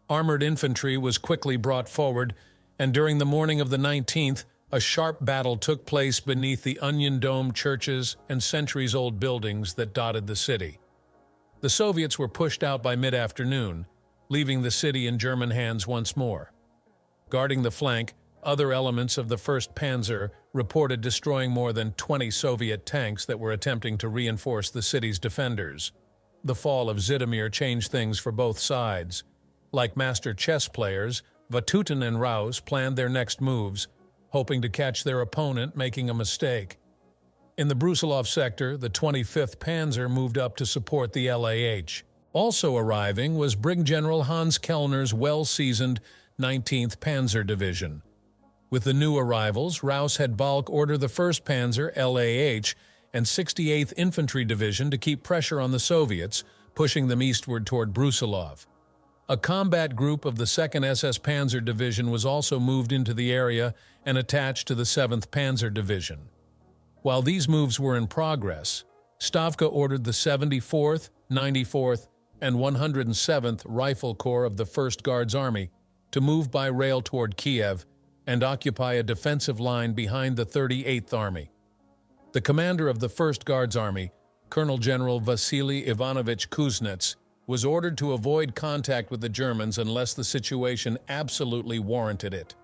Armored infantry was quickly brought forward, and during the morning of the 19th, a sharp battle took place beneath the onion-domed churches and centuries-old buildings that dotted the city. The Soviets were pushed out by mid-afternoon, leaving the city in German hands once more. Guarding the flank, other elements of the 1st Panzer reported destroying more than 20 Soviet tanks that were attempting to reinforce the city's defenders. The fall of Zhitomir changed things for both sides. Like master chess players, Vatutin and Raus planned their next moves, hoping to catch their opponent making a mistake. In the Brusilov sector, the 25th Panzer moved up to support the LAH. Also arriving was Brig General Hans Kellner's well-seasoned 19th Panzer Division. With the new arrivals, Raus had Balk order the 1st Panzer, LAH, and 68th Infantry Division to keep pressure on the Soviets, pushing them eastward toward Brusilov. A combat group of the 2nd SS Panzer Division was also moved into the area and attached to the 7th Panzer Division. While these moves were in progress, Stavka ordered the 74th, 94th, and 107th Rifle Corps of the 1st Guards Army to move by rail toward Kiev and occupy a defensive line behind the 38th Army. The commander of the 1st Guards Army, Colonel General Vasily Ivanovich Kuznets, was ordered to avoid contact with the Germans unless the situation absolutely warranted it.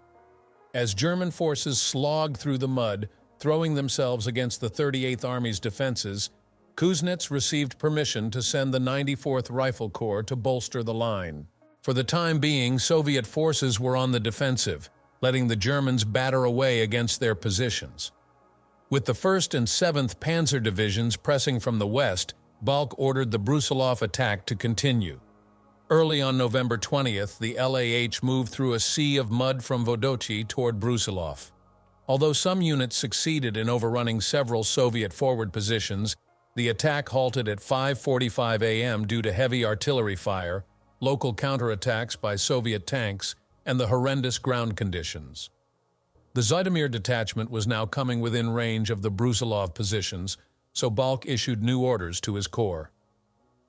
As German forces slogged through the mud, throwing themselves against the 38th Army's defenses, Kuznets received permission to send the 94th Rifle Corps to bolster the line. For the time being, Soviet forces were on the defensive, letting the Germans batter away against their positions. With the 1st and 7th Panzer Divisions pressing from the west, Balck ordered the Brusilov attack to continue. Early on November 20th, the LAH moved through a sea of mud from Vodochi toward Brusilov. Although some units succeeded in overrunning several Soviet forward positions, the attack halted at 5:45 a.m. due to heavy artillery fire, local counterattacks by Soviet tanks, and the horrendous ground conditions. The Zhitomir detachment was now coming within range of the Brusilov positions, so Balck issued new orders to his corps.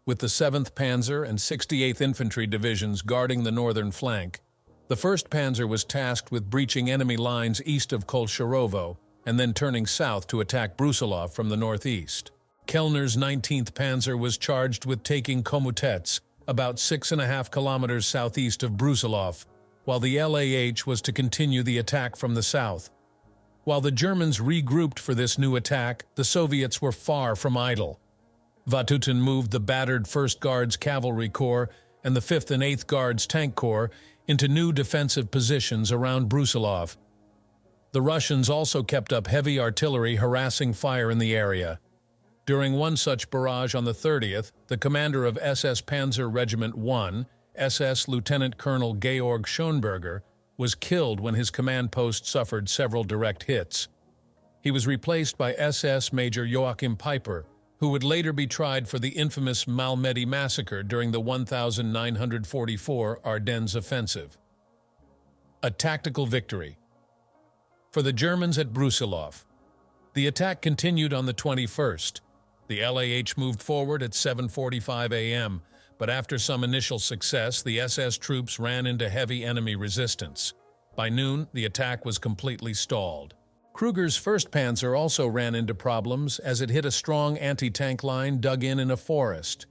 With the 7th Panzer and 68th Infantry Divisions guarding the northern flank, the 1st Panzer was tasked with breaching enemy lines east of Kolcharovo and then turning south to attack Brusilov from the northeast. Kellner's 19th Panzer was charged with taking Komutets, about 6.5 kilometers southeast of Brusilov, while the LAH was to continue the attack from the south. While the Germans regrouped for this new attack, the Soviets were far from idle. Vatutin moved the battered 1st Guards Cavalry Corps and the 5th and 8th Guards Tank Corps into new defensive positions around Brusilov. The Russians also kept up heavy artillery harassing fire in the area. During one such barrage on the 30th, the commander of SS Panzer Regiment 1, SS Lieutenant Colonel Georg Schoenberger, was killed when his command post suffered several direct hits. He was replaced by SS Major Joachim Piper, who would later be tried for the infamous Malmedy massacre during the 1944 Ardennes offensive. A tactical victory. For the Germans at Brusilov, the attack continued on the 21st. The LAH moved forward at 7:45 a.m., but after some initial success, the SS troops ran into heavy enemy resistance. By noon, the attack was completely stalled. Kruger's 1st Panzer also ran into problems as it hit a strong anti-tank line dug in a forest.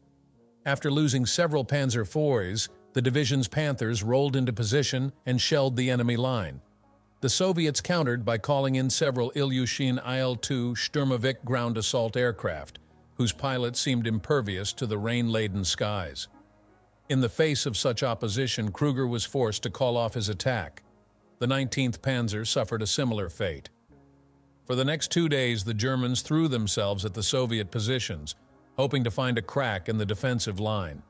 After losing several Panzer IVs, the division's Panthers rolled into position and shelled the enemy line. The Soviets countered by calling in several Ilyushin Il-2 Sturmovik ground assault aircraft, whose pilots seemed impervious to the rain-laden skies. In the face of such opposition, Kruger was forced to call off his attack. The 19th Panzer suffered a similar fate. For the next 2 days, the Germans threw themselves at the Soviet positions, hoping to find a crack in the defensive line.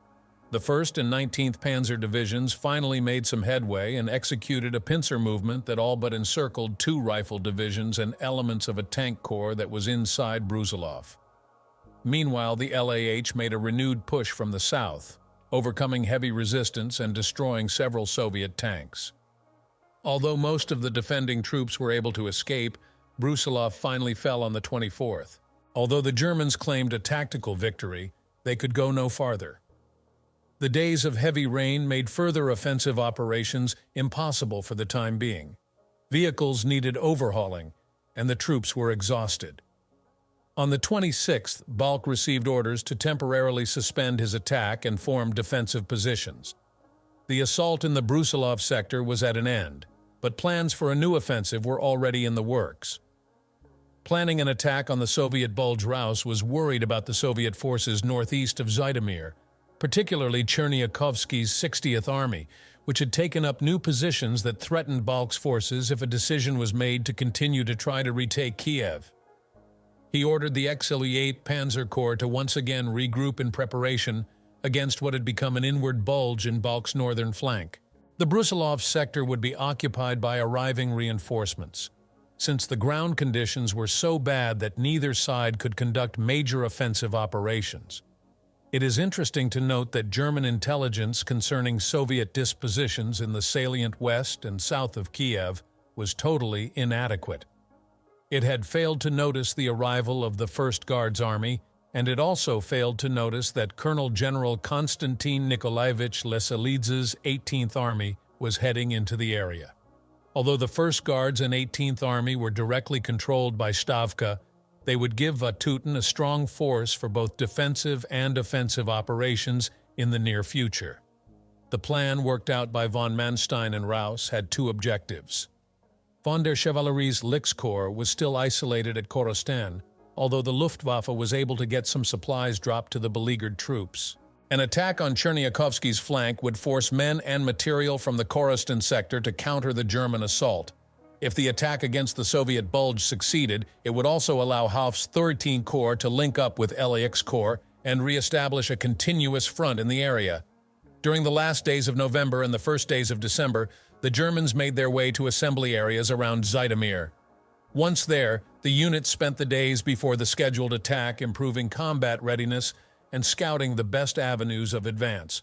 The 1st and 19th Panzer Divisions finally made some headway and executed a pincer movement that all but encircled 2 rifle divisions and elements of a tank corps that was inside Brusilov. Meanwhile, the LAH made a renewed push from the south, overcoming heavy resistance and destroying several Soviet tanks. Although most of the defending troops were able to escape, Brusilov finally fell on the 24th. Although the Germans claimed a tactical victory, they could go no farther. The days of heavy rain made further offensive operations impossible for the time being. Vehicles needed overhauling, and the troops were exhausted. On the 26th, Balck received orders to temporarily suspend his attack and form defensive positions. The assault in the Brusilov sector was at an end, but plans for a new offensive were already in the works. Planning an attack on the Soviet Bulge Raus was worried about the Soviet forces northeast of Zhitomir, particularly Cherniakovsky's 60th Army, which had taken up new positions that threatened Balck's forces if a decision was made to continue to try to retake Kiev. He ordered the XLE-8 Panzer Corps to once again regroup in preparation against what had become an inward bulge in Balck's northern flank. The Brusilov sector would be occupied by arriving reinforcements, since the ground conditions were so bad that neither side could conduct major offensive operations. It is interesting to note that German intelligence concerning Soviet dispositions in the salient west and south of Kiev was totally inadequate. It had failed to notice the arrival of the 1st Guards Army, and it also failed to notice that Colonel General Konstantin Nikolaevich Leselidze's 18th Army was heading into the area. Although the 1st Guards and 18th Army were directly controlled by Stavka, they would give Vatutin a strong force for both defensive and offensive operations in the near future. The plan worked out by von Manstein and Raus had 2 objectives. Von der Chevallerie's Lix Corps was still isolated at Korosten, although the Luftwaffe was able to get some supplies dropped to the beleaguered troops. An attack on Cherniakovsky's flank would force men and material from the Korosten sector to counter the German assault. If the attack against the Soviet Bulge succeeded, it would also allow Hauff's 13th Corps to link up with LAX Corps and re-establish a continuous front in the area. During the last days of November and the first days of December, the Germans made their way to assembly areas around Zhitomir. Once there, the units spent the days before the scheduled attack improving combat readiness and scouting the best avenues of advance.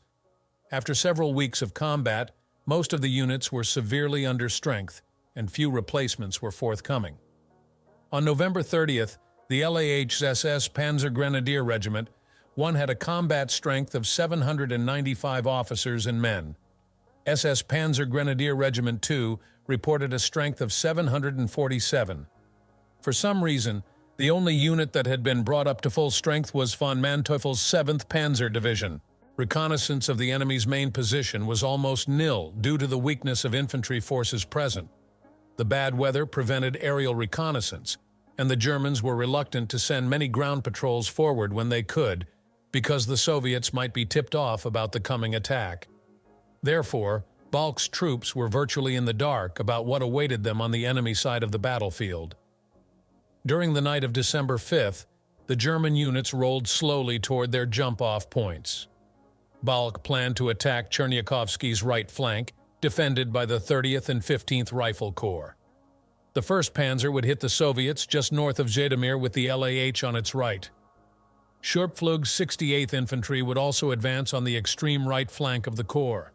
After several weeks of combat, most of the units were severely under strength, and few replacements were forthcoming. On November 30th, the LAH's SS Panzer Grenadier Regiment had a combat strength of 795 officers and men. SS Panzer Grenadier Regiment 2 reported a strength of 747. For some reason, the only unit that had been brought up to full strength was von Manteuffel's 7th Panzer Division. Reconnaissance of the enemy's main position was almost nil due to the weakness of infantry forces present. The bad weather prevented aerial reconnaissance, and the Germans were reluctant to send many ground patrols forward when they could, because the Soviets might be tipped off about the coming attack. Therefore, Balk's troops were virtually in the dark about what awaited them on the enemy side of the battlefield. During the night of December 5th, the German units rolled slowly toward their jump-off points. Balk planned to attack Cherniakovsky's right flank, defended by the 30th and 15th Rifle Corps. The 1st Panzer would hit the Soviets just north of Zhitomir with the LAH on its right. Sturmflug's 68th Infantry would also advance on the extreme right flank of the corps.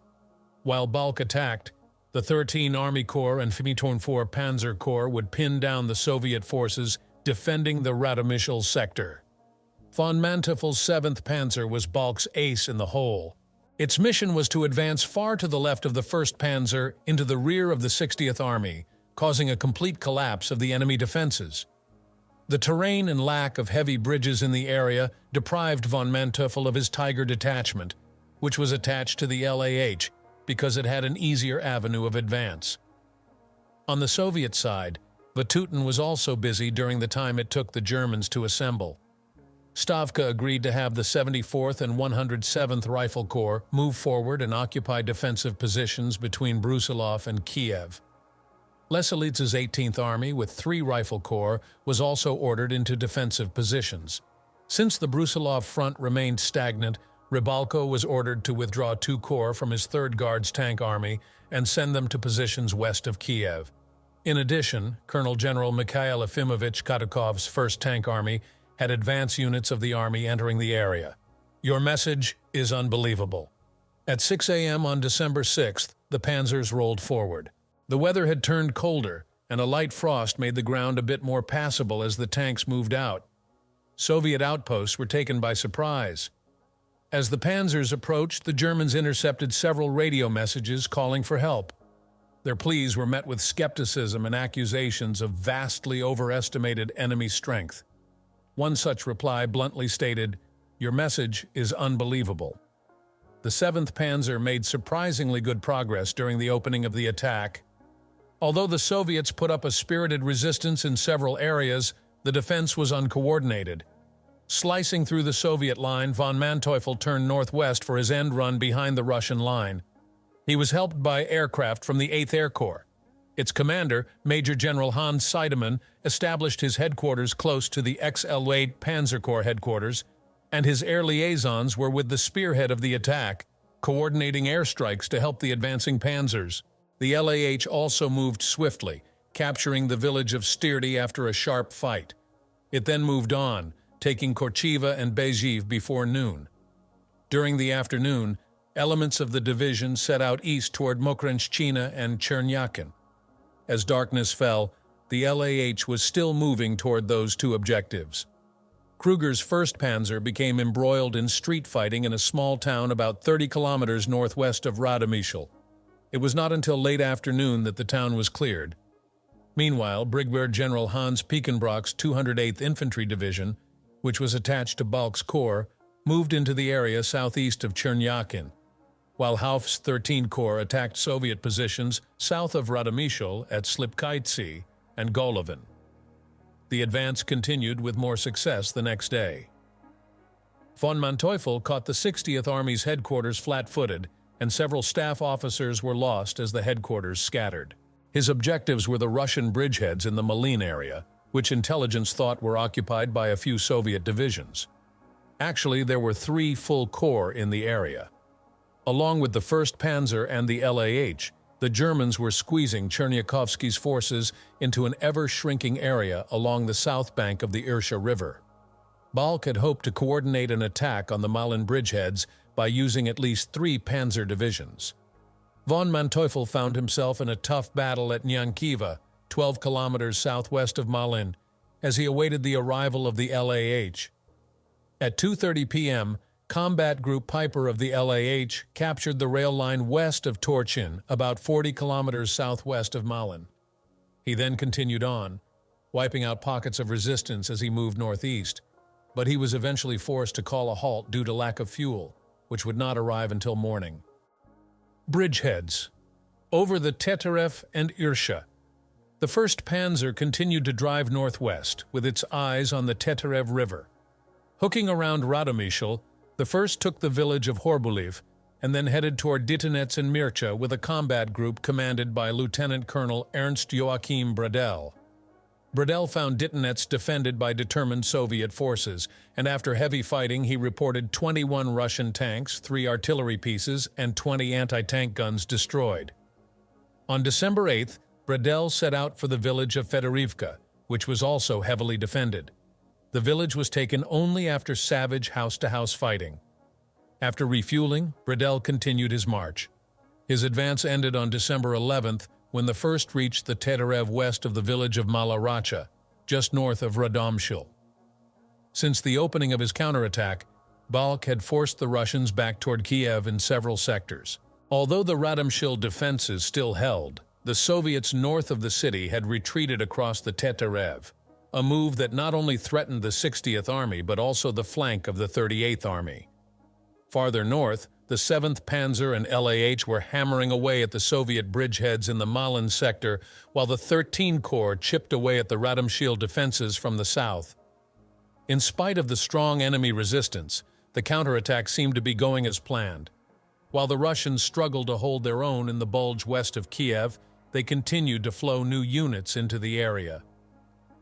While Balk attacked, the 13th Army Corps and 4th Panzer Corps would pin down the Soviet forces defending the Radomishel sector. Von Manteuffel's 7th Panzer was Balk's ace in the hole. Its mission was to advance far to the left of the 1st Panzer into the rear of the 60th Army, causing a complete collapse of the enemy defenses. The terrain and lack of heavy bridges in the area deprived von Manteuffel of his Tiger detachment, which was attached to the LAH because it had an easier avenue of advance. On the Soviet side, Vatutin was also busy during the time it took the Germans to assemble. Stavka agreed to have the 74th and 107th Rifle Corps move forward and occupy defensive positions between Brusilov and Kiev. Lesalitz's 18th Army, with 3 Rifle Corps, was also ordered into defensive positions. Since the Brusilov front remained stagnant, Rybalko was ordered to withdraw 2 corps from his 3rd Guards Tank Army and send them to positions west of Kiev. In addition, Colonel General Mikhail Efimovich Katukov's 1st Tank Army had advance units of the army entering the area. Your message is unbelievable. At 6 a.m. on December 6th, the panzers rolled forward. The weather had turned colder, and a light frost made the ground a bit more passable as the tanks moved out. Soviet outposts were taken by surprise. As the panzers approached, the Germans intercepted several radio messages calling for help. Their pleas were met with skepticism and accusations of vastly overestimated enemy strength. One such reply bluntly stated, "Your message is unbelievable." The 7th Panzer made surprisingly good progress during the opening of the attack. Although the Soviets put up a spirited resistance in several areas, the defense was uncoordinated. Slicing through the Soviet line, von Manteuffel turned northwest for his end run behind the Russian line. He was helped by aircraft from the 8th Air Corps. Its commander, Major General Hans Seidemann, established his headquarters close to the XL-8 Panzer Corps headquarters, and his air liaisons were with the spearhead of the attack, coordinating airstrikes to help the advancing panzers. The LAH also moved swiftly, capturing the village of Stirdy after a sharp fight. It then moved on, taking Korchiva and Beziv before noon. During the afternoon, elements of the division set out east toward Mokrenchchina and Chernyakin. As darkness fell, the LAH was still moving toward those 2 objectives. Kruger's 1st Panzer became embroiled in street fighting in a small town about 30 kilometers northwest of Radomishel. It was not until late afternoon that the town was cleared. Meanwhile, Brigadier General Hans Piekenbrock's 208th Infantry Division, which was attached to Balk's Corps, moved into the area southeast of Chernyakin, while Hauf's 13th Corps attacked Soviet positions south of Radomyshl at Slipkaitsi and Golovin. The advance continued with more success the next day. Von Manteuffel caught the 60th Army's headquarters flat-footed, and several staff officers were lost as the headquarters scattered. His objectives were the Russian bridgeheads in the Malin area, which intelligence thought were occupied by a few Soviet divisions. Actually, there were 3 full corps in the area. Along with the 1st Panzer and the LAH, the Germans were squeezing Chernyakhovsky's forces into an ever-shrinking area along the south bank of the Irsha River. Balk had hoped to coordinate an attack on the Malin bridgeheads by using at least 3 panzer divisions. Von Manteuffel found himself in a tough battle at Nyankiva, 12 kilometers southwest of Malin, as he awaited the arrival of the LAH. At 2:30 p.m., Combat Group Piper of the LAH captured the rail line west of Torchin, about 40 kilometers southwest of Malin. He then continued on, wiping out pockets of resistance as he moved northeast, but he was eventually forced to call a halt due to lack of fuel, which would not arrive until morning. Bridgeheads. Over the Teterev and Irsha. The 1st Panzer continued to drive northwest, with its eyes on the Teterev River. Hooking around Radomyshl, the 1st took the village of Horbuliv and then headed toward Ditinets and Mircha with a combat group commanded by Lieutenant Colonel Ernst Joachim Bradel. Bradel found Ditinets defended by determined Soviet forces, and after heavy fighting he reported 21 Russian tanks, 3 artillery pieces, and 20 anti-tank guns destroyed. On December 8th, Bradel set out for the village of Fedorivka, which was also heavily defended. The village was taken only after savage house-to-house fighting. After refueling, Bradel continued his march. His advance ended on December 11th when the 1st reached the Teterev west of the village of Malaracha, just north of Radomyshl. Since the opening of his counterattack, Balk had forced the Russians back toward Kiev in several sectors. Although the Radomyshl defenses still held, the Soviets north of the city had retreated across the Teterev, a move that not only threatened the 60th Army but also the flank of the 38th Army. Farther north, the 7th Panzer and LAH were hammering away at the Soviet bridgeheads in the Malin sector, while the 13th Corps chipped away at the Radomyshl defenses from the south. In spite of the strong enemy resistance, the counterattack seemed to be going as planned. While the Russians struggled to hold their own in the bulge west of Kiev, they continued to flow new units into the area.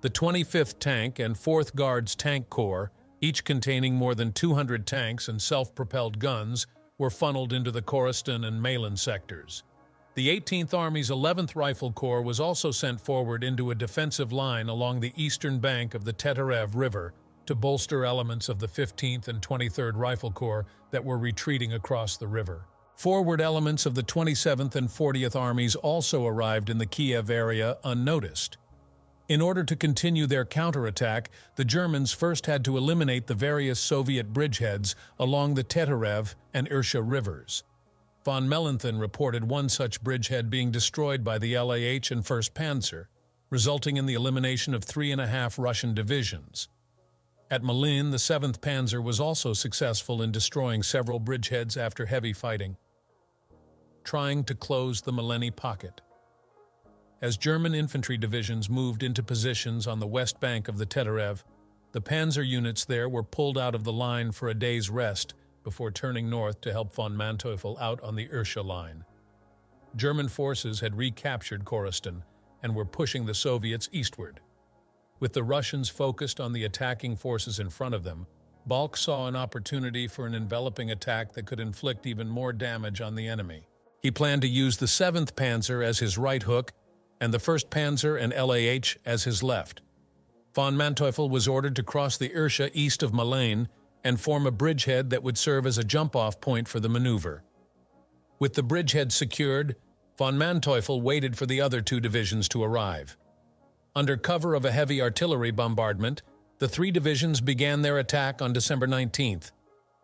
The 25th Tank and 4th Guards Tank Corps, each containing more than 200 tanks and self-propelled guns, were funneled into the Korestan and Malin sectors. The 18th Army's 11th Rifle Corps was also sent forward into a defensive line along the eastern bank of the Teterev River to bolster elements of the 15th and 23rd Rifle Corps that were retreating across the river. Forward elements of the 27th and 40th Armies also arrived in the Kiev area unnoticed. In order to continue their counterattack, the Germans first had to eliminate the various Soviet bridgeheads along the Teterev and Irsha rivers. Von Mellenthin reported one such bridgehead being destroyed by the LAH and 1st Panzer, resulting in the elimination of 3.5 Russian divisions. At Malin, the 7th Panzer was also successful in destroying several bridgeheads after heavy fighting. Trying to close the Maleni pocket. As German infantry divisions moved into positions on the west bank of the Teterev, the panzer units there were pulled out of the line for a day's rest before turning north to help von Manteuffel out on the Irsha line. German forces had recaptured Korestan and were pushing the Soviets eastward. With the Russians focused on the attacking forces in front of them, Balk saw an opportunity for an enveloping attack that could inflict even more damage on the enemy. He planned to use the 7th Panzer as his right hook and the 1st Panzer and LAH as his left. Von Manteuffel was ordered to cross the Irsha east of Malin and form a bridgehead that would serve as a jump-off point for the maneuver. With the bridgehead secured, von Manteuffel waited for the other 2 divisions to arrive. Under cover of a heavy artillery bombardment, the 3 divisions began their attack on December 19th.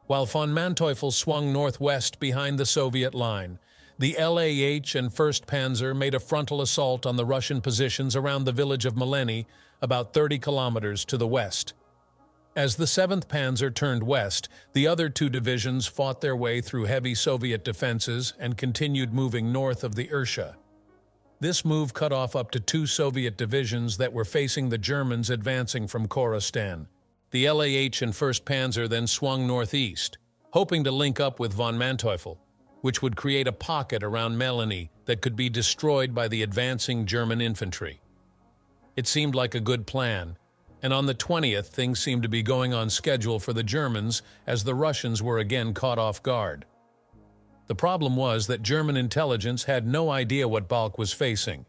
While von Manteuffel swung northwest behind the Soviet line, The LAH and 1st Panzer made a frontal assault on the Russian positions around the village of Maleny, about 30 kilometers to the west. As the 7th Panzer turned west, the other two divisions fought their way through heavy Soviet defenses and continued moving north of the Ursha. This move cut off up to 2 Soviet divisions that were facing the Germans advancing from Khorasan. The LAH and 1st Panzer then swung northeast, hoping to link up with von Manteuffel, which would create a pocket around Maleny that could be destroyed by the advancing German infantry. It seemed like a good plan, and on the 20th things seemed to be going on schedule for the Germans as the Russians were again caught off guard. The problem was that German intelligence had no idea what Balk was facing.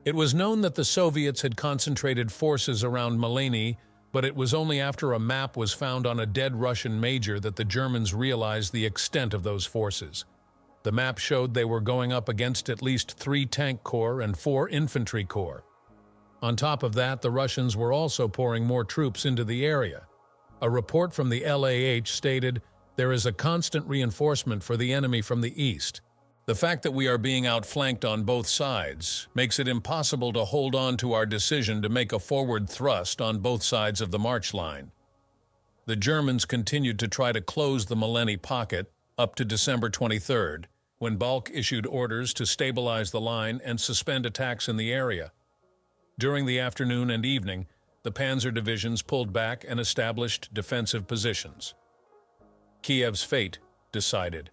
It was known that the Soviets had concentrated forces around Maleny, but it was only after a map was found on a dead Russian major that the Germans realized the extent of those forces. The map showed they were going up against at least 3 tank corps and 4 infantry corps. On top of that, the Russians were also pouring more troops into the area. A report from the LAH stated, "There is a constant reinforcement for the enemy from the east. The fact that we are being outflanked on both sides makes it impossible to hold on to our decision to make a forward thrust on both sides of the march line." The Germans continued to try to close the Maleny pocket up to December 23rd, when Balk issued orders to stabilize the line and suspend attacks in the area. During the afternoon and evening, the panzer divisions pulled back and established defensive positions. Kiev's fate decided.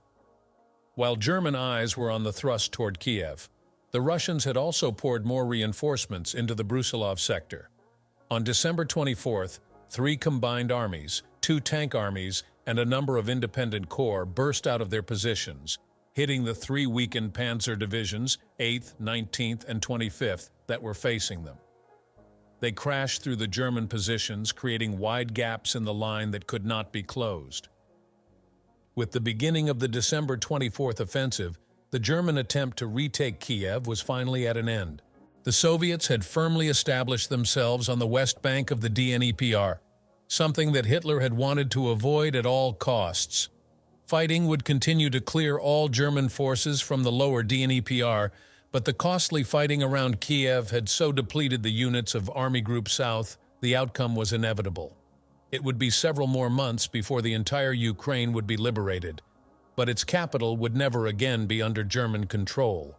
While German eyes were on the thrust toward Kiev, the Russians had also poured more reinforcements into the Brusilov sector. On December 24th, 3 combined armies, 2 tank armies, and a number of independent corps burst out of their positions, hitting the 3 weakened panzer divisions, 8th, 19th, and 25th, that were facing them. They crashed through the German positions, creating wide gaps in the line that could not be closed. With the beginning of the December 24th offensive, the German attempt to retake Kiev was finally at an end. The Soviets had firmly established themselves on the west bank of the Dnepr, something that Hitler had wanted to avoid at all costs. Fighting would continue to clear all German forces from the lower Dnepr, but the costly fighting around Kiev had so depleted the units of Army Group South, the outcome was inevitable. It would be several more months before the entire Ukraine would be liberated, but its capital would never again be under German control.